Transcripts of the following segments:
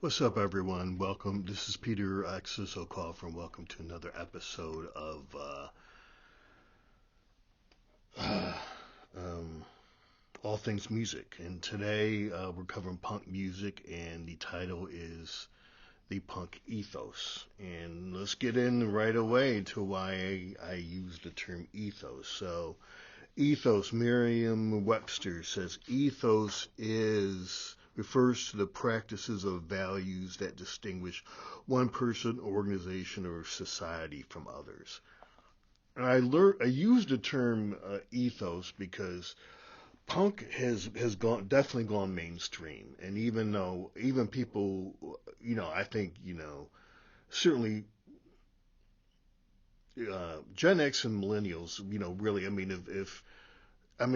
What's up, everyone? Welcome. This is Peter Axisokov, and welcome to another episode of um, All Things Music. And today we're covering punk music, and the title is The Punk Ethos. And let's get in right away to why I use the term ethos. So, ethos, Merriam-Webster says ethos refers to the practices of values that distinguish one person, organization, or society from others. And I use the term ethos because punk has definitely gone mainstream, and even people, I think certainly Gen X and millennials, really, I mean,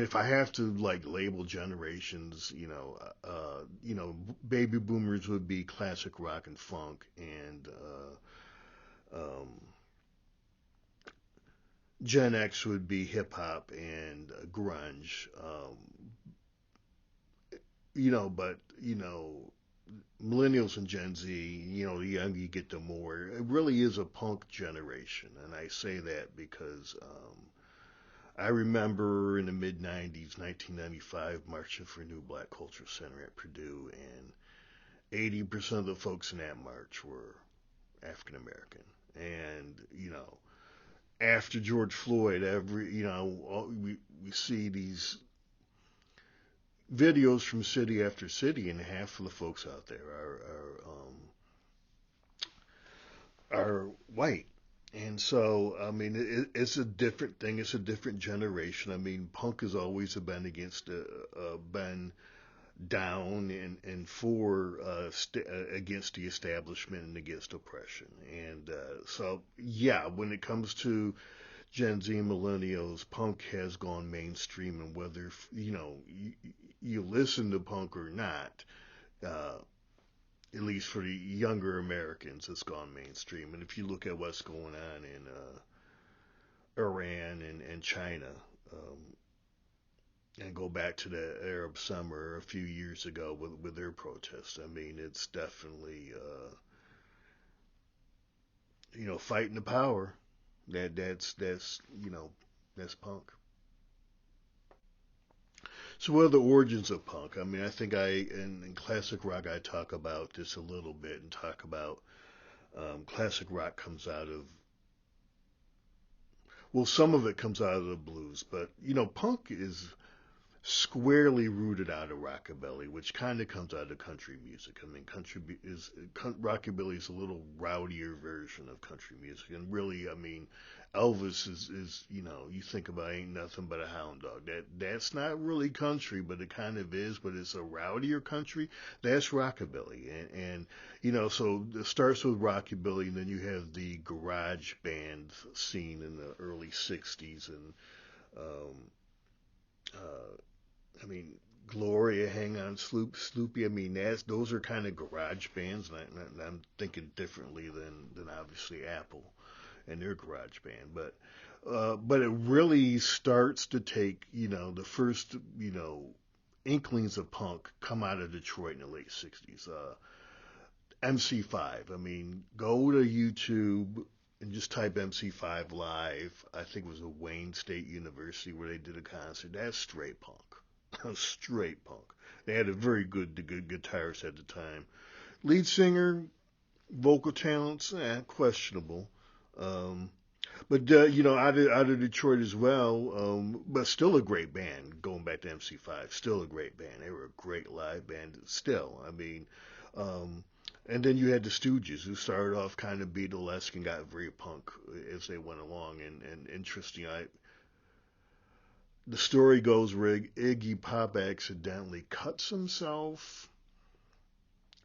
if I have to like label generations, baby boomers would be classic rock and funk, and Gen X would be hip hop and grunge. But millennials and Gen Z, the younger you get, the more it really is a punk generation, and I say that because I remember in the mid 90s, 1995, marching for New Black Culture Center at Purdue, and 80% of the folks in that march were African American. And, after George Floyd, we see these videos from city after city, and half of the folks out there are white. And so, I mean, it's a different thing. It's a different generation. I mean, punk has always been down and for against the establishment and against oppression. And so, yeah, when it comes to Gen Z and millennials, punk has gone mainstream, and whether you listen to punk or not, uh, at least for the younger Americans, it's gone mainstream. And if you look at what's going on in Iran and China, um, and go back to the Arab Summer a few years ago with their protests, I mean, it's definitely fighting the power. That's punk. So what are the origins of punk? I mean, I think in classic rock I talk about this a little bit and talk about classic rock comes out of, well, some of it comes out of the blues, but punk is squarely rooted out of rockabilly, which kind of comes out of country music. I mean, rockabilly is a little rowdier version of country music, and really, I mean, Elvis is you think about ain't nothing but a hound dog. That's not really country, but it kind of is. But it's a rowdier country. That's rockabilly, and so it starts with rockabilly, and then you have the garage band scene in the early '60s, and um, uh, I mean, Gloria, Hang On, Sloopy. I mean, those are kind of garage bands, and I'm thinking differently than obviously Apple and their garage band. But it really starts to take the first inklings of punk come out of Detroit in the late '60s. MC5. I mean, go to YouTube and just type MC5 live. I think it was at Wayne State University where they did a concert. That's straight punk. Straight punk. They had a very good guitarist at the time. Lead singer, vocal talents, questionable. Um, but out of Detroit as well. But still a great band. Going back to MC5, still a great band. They were a great live band. Still, I mean, um, and then you had the Stooges, who started off kind of Beatlesque and got very punk as they went along. And interesting, the story goes where Iggy Pop accidentally cuts himself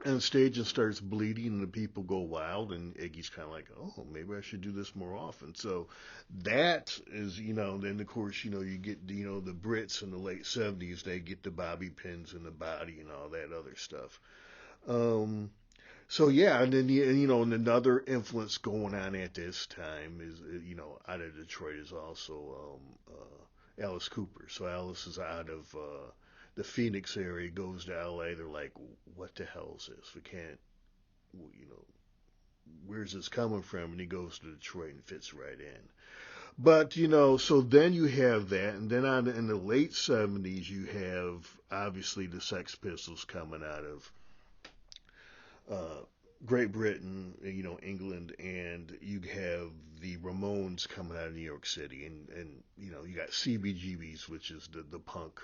on stage and starts bleeding, and the people go wild, and Iggy's kind of like, oh, maybe I should do this more often. So that is, then of course, you get, the Brits in the late '70s, they get the bobby pins in the body and all that other stuff. Um, so yeah, and then and another influence going on at this time is out of Detroit is also Alice Cooper. So Alice is out of the Phoenix area, goes to LA. They're like, what the hell is this? We can't. you know, where's this coming from? And he goes to Detroit and fits right in. But so then you have that, and then in the late '70s, you have obviously the Sex Pistols coming out of uh, Great Britain, England, and you have the Ramones coming out of New York City, and you got CBGBs, which is the punk,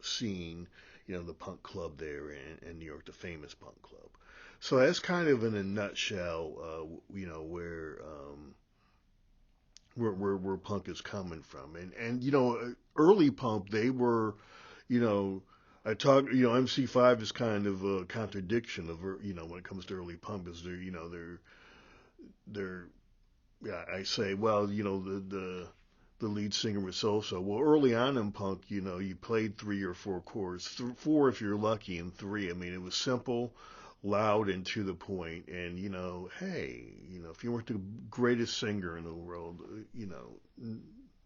scene, the punk club there in New York, the famous punk club. So that's kind of in a nutshell, where punk is coming from, and early punk they were, you know, I talk, MC5 is kind of a contradiction of, when it comes to early punk, is they're, yeah, I say, well, the lead singer was so-so. Well, early on in punk, you played three or four chords, four if you're lucky, and three. I mean, it was simple, loud, and to the point. And hey, if you weren't the greatest singer in the world,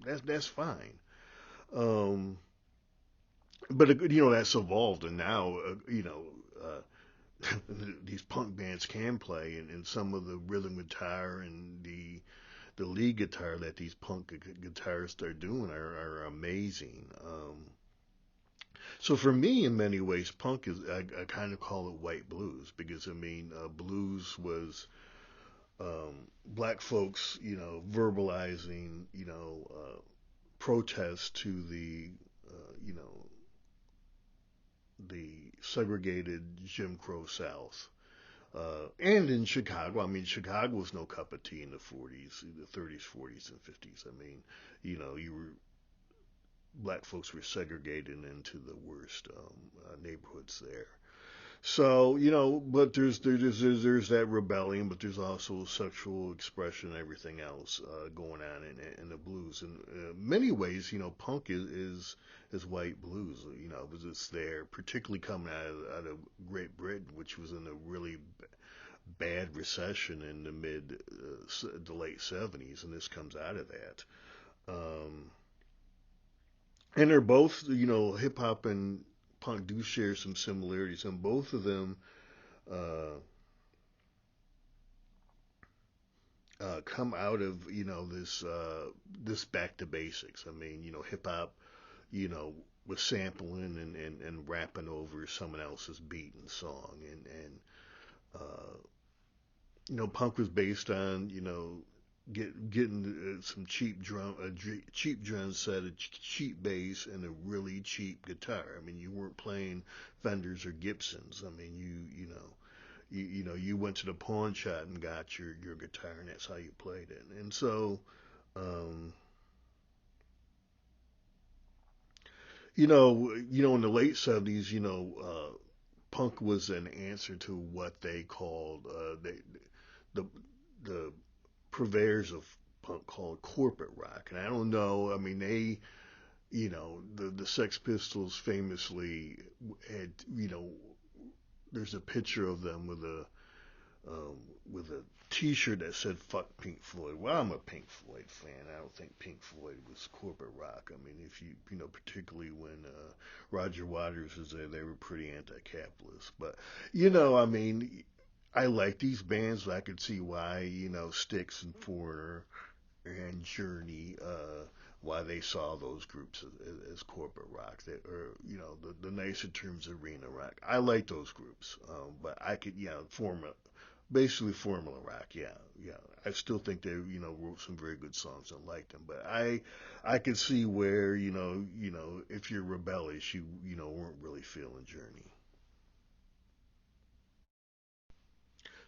that's fine. Um, but that's evolved, and now these punk bands can play, and some of the rhythm guitar and the lead guitar that these punk guitarists are doing are amazing. So for me, in many ways, punk is I kind of call it white blues because I mean blues was black folks, verbalizing, protest to the segregated Jim Crow South. And in Chicago, I mean, Chicago was no cup of tea in the 40s, the 30s, 40s, and 50s. I mean, you were black folks were segregated into the worst neighborhoods there. So but there's that rebellion, but there's also sexual expression and everything else going on in the blues. In many ways, punk is white blues. Because it's there, particularly coming out of Great Britain, which was in a really bad recession in the late '70s, and this comes out of that. Um, and they're both, hip hop and punk do share some similarities, and both of them uh, come out of this back to basics. I mean, hip hop, was sampling and rapping over someone else's beat and song, and uh, punk was based on getting some cheap drum set, a cheap bass, and a really cheap guitar. I mean, you weren't playing Fenders or Gibsons. I mean, you went to the pawn shop and got your guitar, and that's how you played it. And so, um, in the late '70s, punk was an answer to what they called the the purveyors of punk called corporate rock. And I don't know. I mean, the Sex Pistols famously had, there's a picture of them um, with a T-shirt that said "Fuck Pink Floyd." Well, I'm a Pink Floyd fan. I don't think Pink Floyd was corporate rock. I mean, if particularly when Roger Waters was there, they were pretty anti-capitalist. But I mean, I like these bands. I could see why Styx and Foreigner and Journey, why they saw those groups as corporate rock, that, or the nicer terms, arena rock. I like those groups, but I could basically formula rock. Yeah, yeah. I still think they wrote some very good songs and liked them, but I could see where if you're rebellious, weren't really feeling Journey.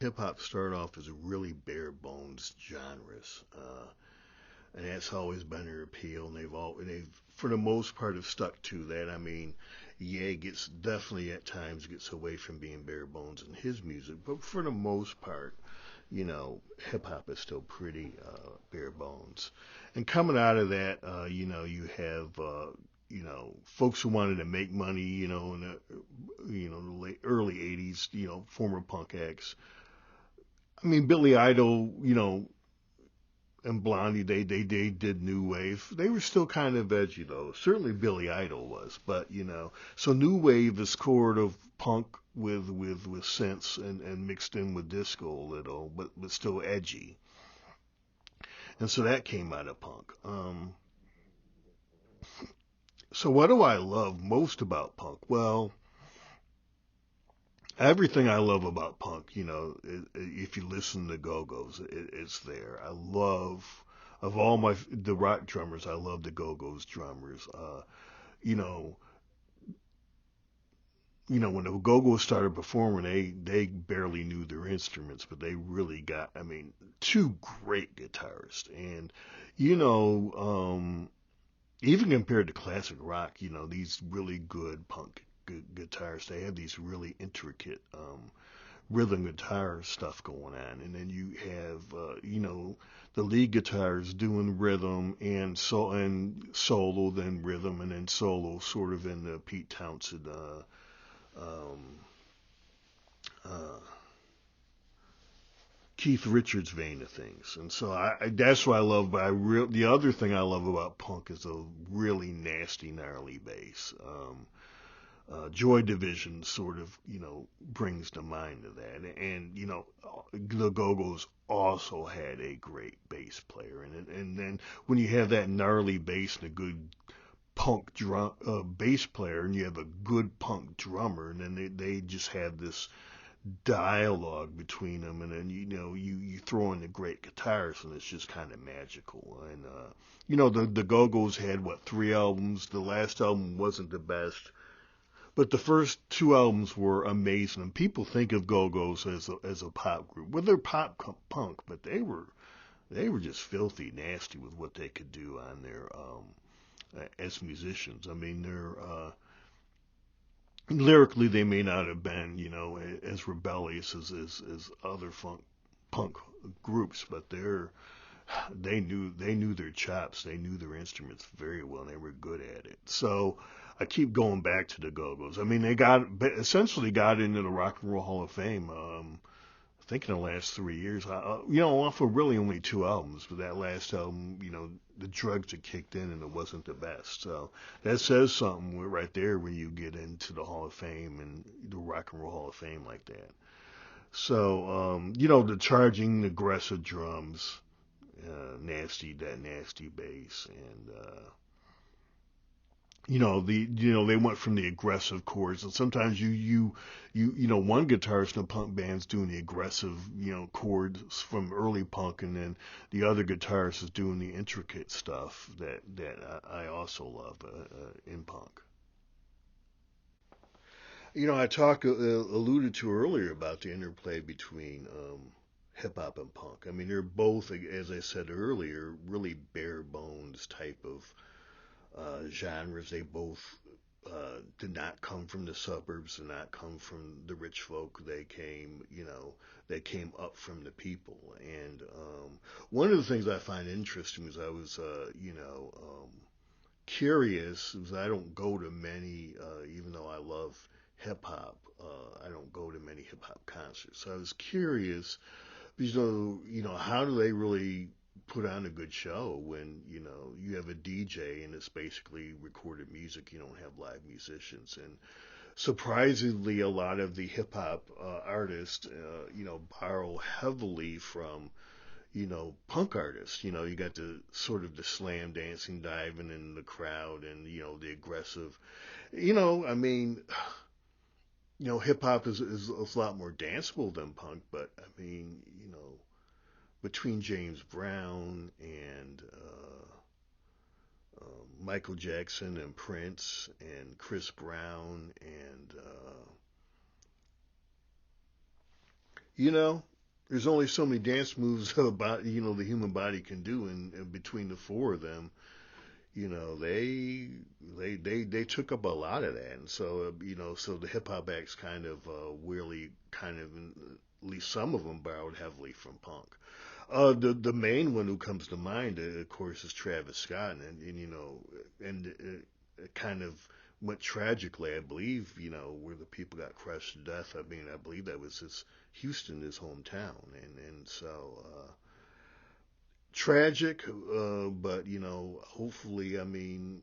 Hip hop started off as a really bare bones genres. And that's always been their appeal. And they've for the most part have stuck to that. I mean, Ye gets definitely at times gets away from being bare bones in his music, but for the most part, hip hop is still pretty bare bones. And coming out of that, you have folks who wanted to make money, in the early '80s, former punk acts. I mean, Billy Idol, and Blondie, they did new wave. They were still kind of edgy though. Certainly Billy Idol was, but so new wave is sort of punk with synths and mixed in with disco a little, but still edgy. And so that came out of punk. So what do I love most about punk? Well, everything I love about punk, if you listen to Go-Go's, it's there. I love, of all the rock drummers, I love the Go-Go's drummers. You know, when the Go-Go's started performing, they barely knew their instruments, but they really got, I mean, two great guitarists. And, you know, um, even compared to classic rock, these really good punk guitars, they have these really intricate rhythm guitar stuff going on, and then you have the lead guitars doing rhythm and solo, then rhythm, and then solo, sort of in the Pete Townsend um, uh, Keith Richards vein of things. And so that's what I love. But the other thing I love about punk is a really nasty, gnarly bass. Joy Division sort of, brings to mind of that. And, the Go-Go's also had a great bass player. And then when you have that gnarly bass and a good punk bass player, and you have a good punk drummer, and then they just have this dialogue between them, and then you throw in the great guitars, and it's just kind of magical. And the Go-Go's had what, 3 albums. The last album wasn't the best, but the first 2 albums were amazing. And people think of Go-Go's as a pop group. Well, they're punk, but they were just filthy nasty with what they could do on their as musicians. I mean, they're lyrically, they may not have been, as rebellious as other punk groups, but they knew their chops, they knew their instruments very well, and they were good at it. So I keep going back to the Go-Go's. I mean, they essentially got into the Rock and Roll Hall of Fame. I think in the last 3 years, off of really only 2 albums, but that last album, the drugs had kicked in and it wasn't the best. So that says something right there when you get into the Hall of Fame and the Rock and Roll Hall of Fame like that. So, the charging, aggressive drums, that nasty bass, and they went from the aggressive chords, and sometimes one guitarist in a punk band's doing the aggressive chords from early punk, and then the other guitarist is doing the intricate stuff that I also love in punk. I alluded to earlier about the interplay between hip hop and punk. I mean, they're both, as I said earlier, really bare bones type of genres. They both did not come from the suburbs, did not come from the rich folk. They came up from the people. And one of the things I find interesting is I was, curious, because I don't go to many, even though I love hip hop, I don't go to many hip hop concerts. So I was curious, because, how do they really put on a good show when you have a DJ and it's basically recorded music? You don't have live musicians. And surprisingly, a lot of the hip hop artists borrow heavily from punk artists. You got the sort of the slam dancing, diving in the crowd, and the aggressive. I mean, hip hop is a lot more danceable than punk, but I mean, between James Brown and Michael Jackson and Prince and Chris Brown and there's only so many dance moves about the human body can do, and between the four of them, they took up a lot of that. And so so the hip hop acts kind of really kind of, at least some of them, borrowed heavily from punk. The main one who comes to mind, of course, is Travis Scott, and it kind of went tragically, I believe, where the people got crushed to death. I mean, I believe that was Houston, his hometown, and so tragic, but hopefully, I mean,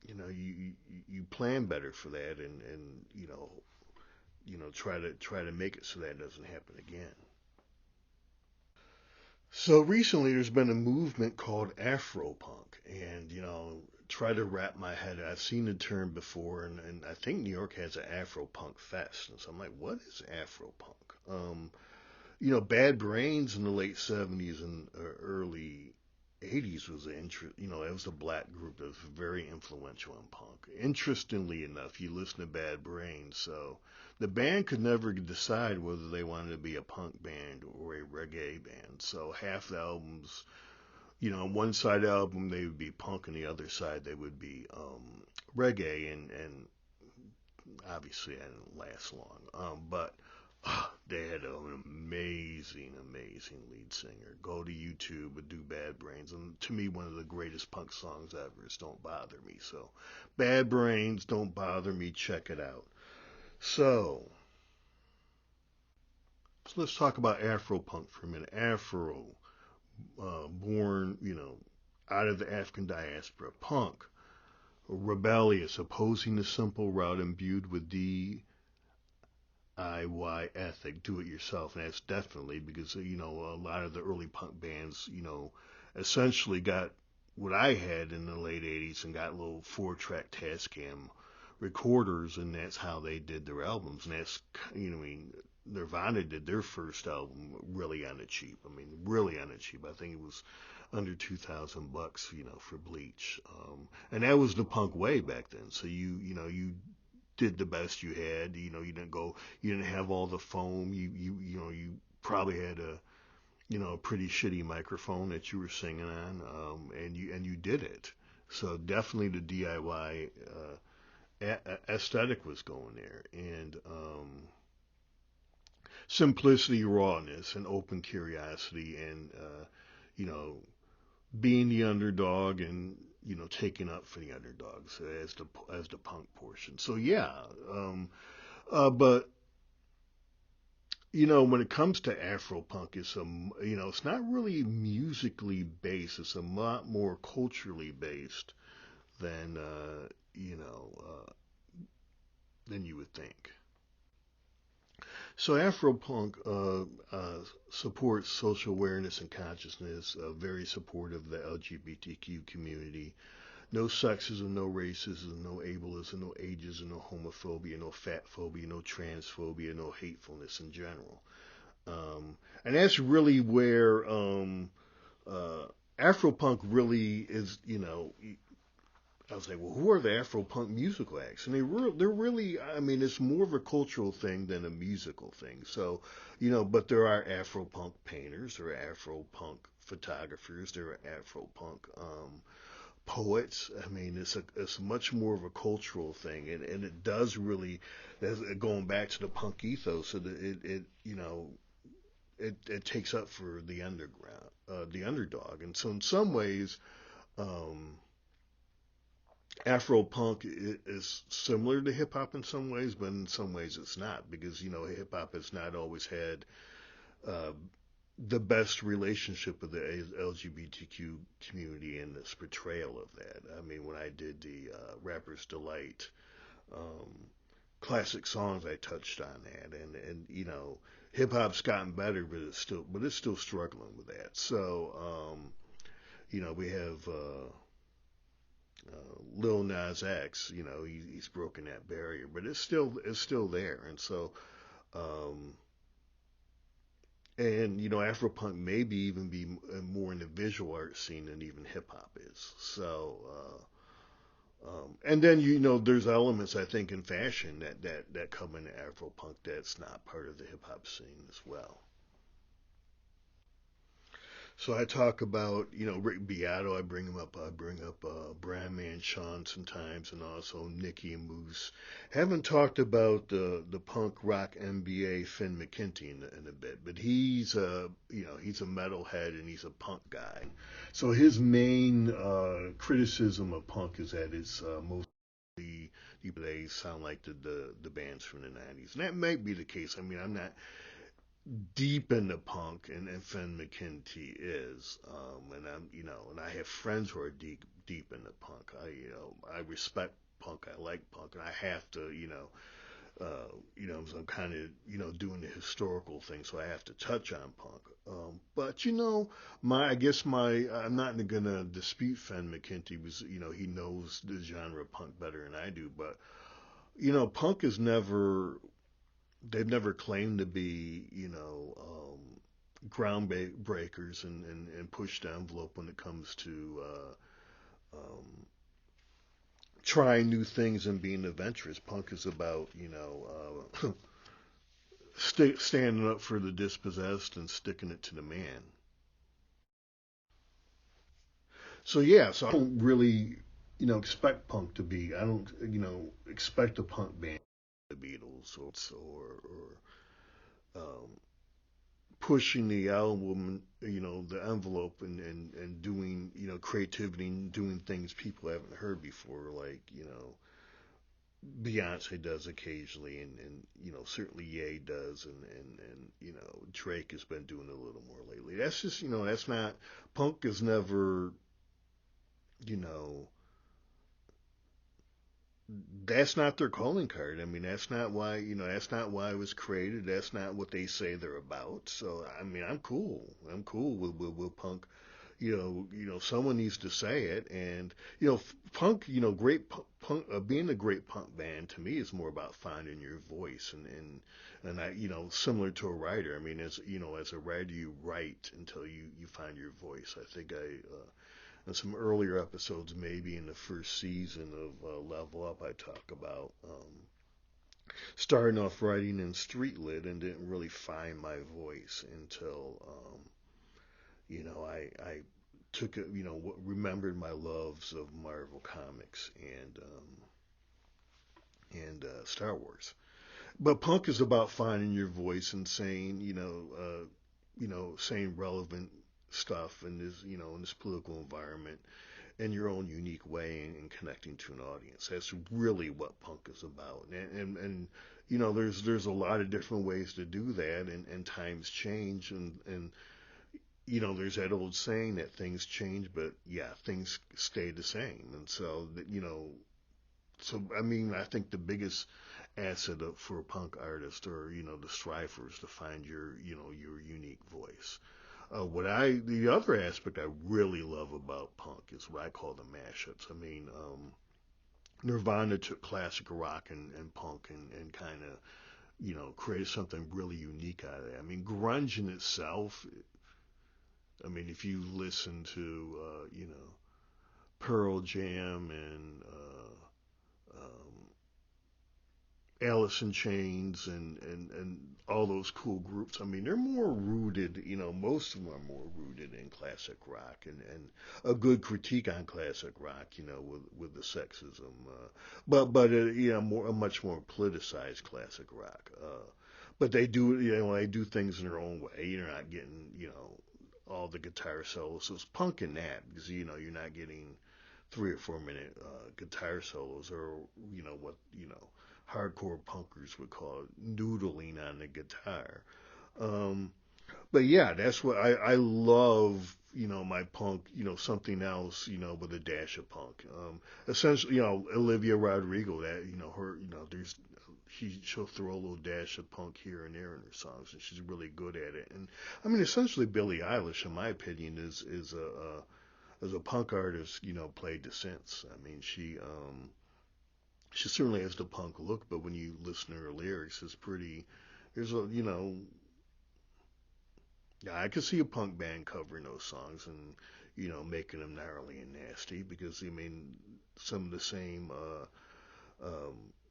you plan better for that, and try to make it so that doesn't happen again. So recently, there's been a movement called Afro-Punk, and try to wrap my head. I've seen the term before, and I think New York has an Afro-Punk fest, and so I'm like, what is Afro-Punk? Bad Brains in the late '70s and early '80s was an it was a black group that was very influential in punk. Interestingly enough, you listen to Bad Brains, so the band could never decide whether they wanted to be a punk band or a reggae band. So half the albums, on one side of the album they would be punk, and the other side they would be reggae, and obviously that didn't last long. But they had an amazing, amazing lead singer. Go to YouTube and do Bad Brains. And to me, one of the greatest punk songs ever is Don't Bother Me. So, Bad Brains, Don't Bother Me, check it out. So let's talk about Afro punk for a minute. Afro, born, out of the African diaspora. Punk, rebellious, opposing the simple route imbued with DIY ethic, do it yourself, and that's definitely because a lot of the early punk bands, essentially got what I had in the late '80s and got little 4-track Tascam recorders, and that's how they did their albums, and that's I mean. Nirvana did their first album really on the cheap. I mean, really on the cheap. I think it was under $2,000, for Bleach. And that was the punk way back then. So you did the best you had. You didn't have all the foam. You probably had a pretty shitty microphone that you were singing on, and you did it. So definitely the DIY aesthetic was going there, and simplicity, rawness, and open curiosity, and you know, being the underdog and taking up for the underdogs as the punk portion. So yeah, but when it comes to Afro punk, it's not really musically based. It's a lot more culturally based than than you would think. So Afro-Punk supports social awareness and consciousness, very supportive of the LGBTQ community. No sexism, no racism, no ableism, no ageism, no homophobia, no fat phobia, no transphobia, no hatefulness in general. And that's really where Afro-Punk really is, I was like, well, who are the Afro-punk musical acts? And they're really, I mean, it's more of a cultural thing than a musical thing. So, but there are Afro-punk painters, there are Afro-punk photographers, there are Afro-punk poets. I mean, it's much more of a cultural thing, and it does really, going back to the punk ethos, so that it takes up for the underground, the underdog, and so in some ways. Um, Afro punk is similar to hip hop in some ways, but in some ways it's not because hip hop has not always had uh, the best relationship with the LGBTQ community and its portrayal of that. I mean, when I did the Rapper's Delight um, classic songs, I touched on that, and hip hop's gotten better, but it's still struggling with that. So we have. Lil Nas X, he's broken that barrier, but it's still there, and so um, and Afropunk maybe even be more in the visual art scene than even hip hop is. So and then there's elements I think in fashion that come into Afropunk that's not part of the hip hop scene as well. So I talk about, Rick Beato. I bring him up. I bring up Brand Man Sean sometimes, and also Nicky and Moose. Haven't talked about the punk rock MBA Finn McKenty in a bit, but he's a metalhead and he's a punk guy. So his main criticism of punk is that it's mostly they sound like the bands from the '90s, and that might be the case. I mean, I'm not. deep into punk, and Finn McKenty is, and and I have friends who are deep into punk. I respect punk, I like punk, and I have to, so I'm kind of, doing the historical thing, so I have to touch on punk. But I guess I'm not gonna dispute Finn McKenty was, he knows the genre of punk better than I do, but punk is never they've never claimed to be, groundbreakers and push the envelope when it comes to trying new things and being adventurous. Punk is about, standing up for the dispossessed and sticking it to the man. So yeah, so I don't really, expect punk to be. I don't, expect a punk band, the Beatles or pushing the album, the envelope and doing, creativity and doing things people haven't heard before, like, Beyonce does occasionally, and certainly Ye does, and Drake has been doing a little more lately. That's just, that's not punk is never, you know, that's not their calling card. I mean, that's not why it was created. That's not what they say they're about. So, I mean, I'm cool. I'm cool with punk. Someone needs to say it, and punk. Punk. Being a great punk band to me is more about finding your voice, and I, similar to a writer. I mean, as a writer, you write until you find your voice. I think in some earlier episodes, maybe in the first season of Level Up, I talk about starting off writing in street lit and didn't really find my voice until I took it, remembered my loves of Marvel comics and Star Wars. But punk is about finding your voice and saying, saying relevant stuff in this political environment in your own unique way and connecting to an audience. That's really what punk is about. And there's a lot of different ways to do that, and times change, and there's that old saying that things change, but yeah, things stay the same. And so so I mean, I think the biggest asset for a punk artist or the strivers to find your unique voice. The other aspect I really love about punk is what I call the mashups. I mean, Nirvana took classic rock and punk and kind of, created something really unique out of it. I mean, grunge in itself, I mean, if you listen to, Pearl Jam and Alice in Chains and all those cool groups. I mean, they're more rooted, most of them are more rooted in classic rock and a good critique on classic rock, with the sexism, but more a much more politicized classic rock. But they do things in their own way. You're not getting, all the guitar solos. So it's punk in that because you're not getting 3 or 4 minute guitar solos or what hardcore punkers would call it, noodling on the guitar. Um, but yeah, that's what I love. My punk. Something else. With a dash of punk. Essentially, Olivia Rodrigo. That her. There's she'll throw a little dash of punk here and there in her songs, and she's really good at it. And I mean, essentially, Billie Eilish, in my opinion, is as a punk artist, played the synths. I mean, she certainly has the punk look, but when you listen to her lyrics, it's pretty. There's a yeah, I could see a punk band covering those songs and making them gnarly and nasty because I mean some of the same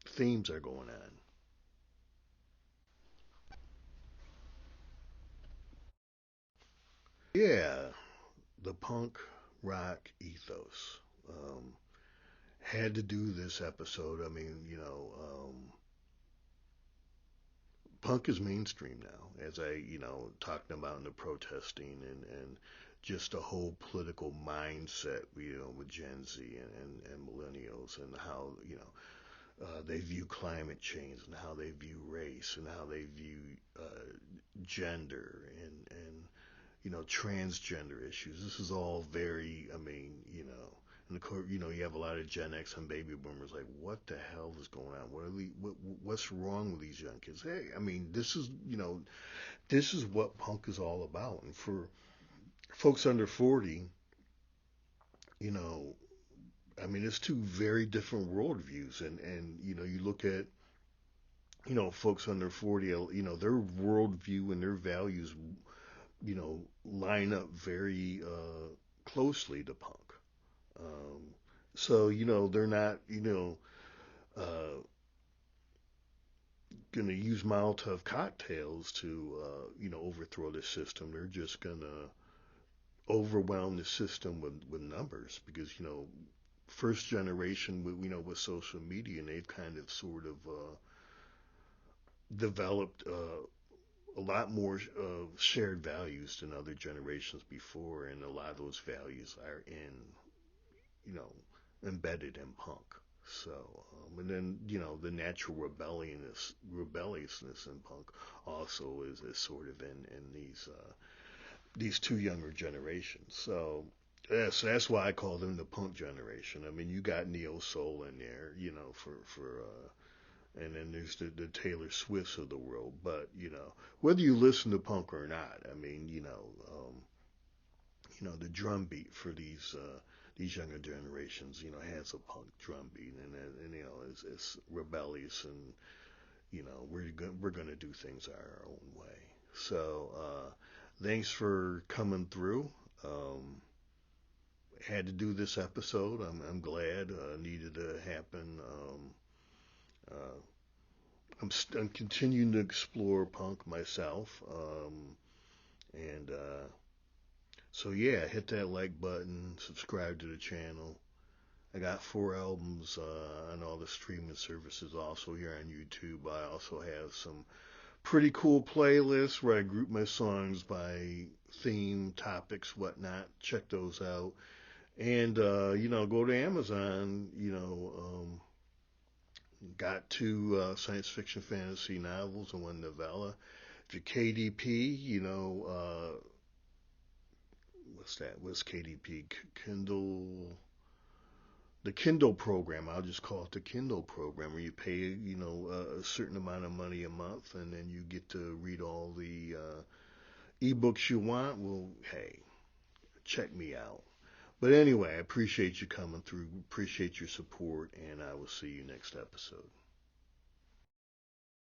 themes are going on. Yeah, the punk rock ethos. Um, had to do this episode. I mean, punk is mainstream now, as I, talking about in the protesting and just the whole political mindset, with Gen Z and millennials and how, they view climate change and how they view race and how they view gender and transgender issues. This is all very, I mean, and of course, you have a lot of Gen X and baby boomers like, what the hell is going on? What's wrong with these young kids? Hey, I mean, this is what punk is all about. And for folks under 40, you know, I mean, it's two very different worldviews. And you look at, folks under 40, their worldview and their values, line up very closely to punk. Um, so, they're not, uh, going to use Molotov cocktails to, overthrow the system. They're just going to overwhelm the system with numbers because, first generation with social media, and they've kind of sort of developed a lot more shared values than other generations before, and a lot of those values are you know, embedded in punk. So, and then the natural rebelliousness in punk also is sort of in these two younger generations. So, yeah, so that's why I call them the punk generation. I mean, you got neo soul in there, for and then there's the Taylor Swifts of the world. But whether you listen to punk or not, I mean, the drum beat for these younger generations, has a punk drum beat, and it's rebellious, and we're gonna do things our own way. So thanks for coming through. Had to do this episode. I'm glad. Needed to happen. Uh, I'm continuing to explore punk myself. And so yeah, hit that like button, subscribe to the channel. I got 4 albums on all the streaming services, also here on YouTube. I also have some pretty cool playlists where I group my songs by theme, topics, whatnot. Check those out. And go to Amazon. Got 2 science fiction fantasy novels and 1 novella. If you're KDP, what's that? What's KDP? Kindle. The Kindle program. I'll just call it the Kindle program, where you pay, a certain amount of money a month, and then you get to read all the ebooks you want. Well, hey, check me out. But anyway, I appreciate you coming through. Appreciate your support, and I will see you next episode.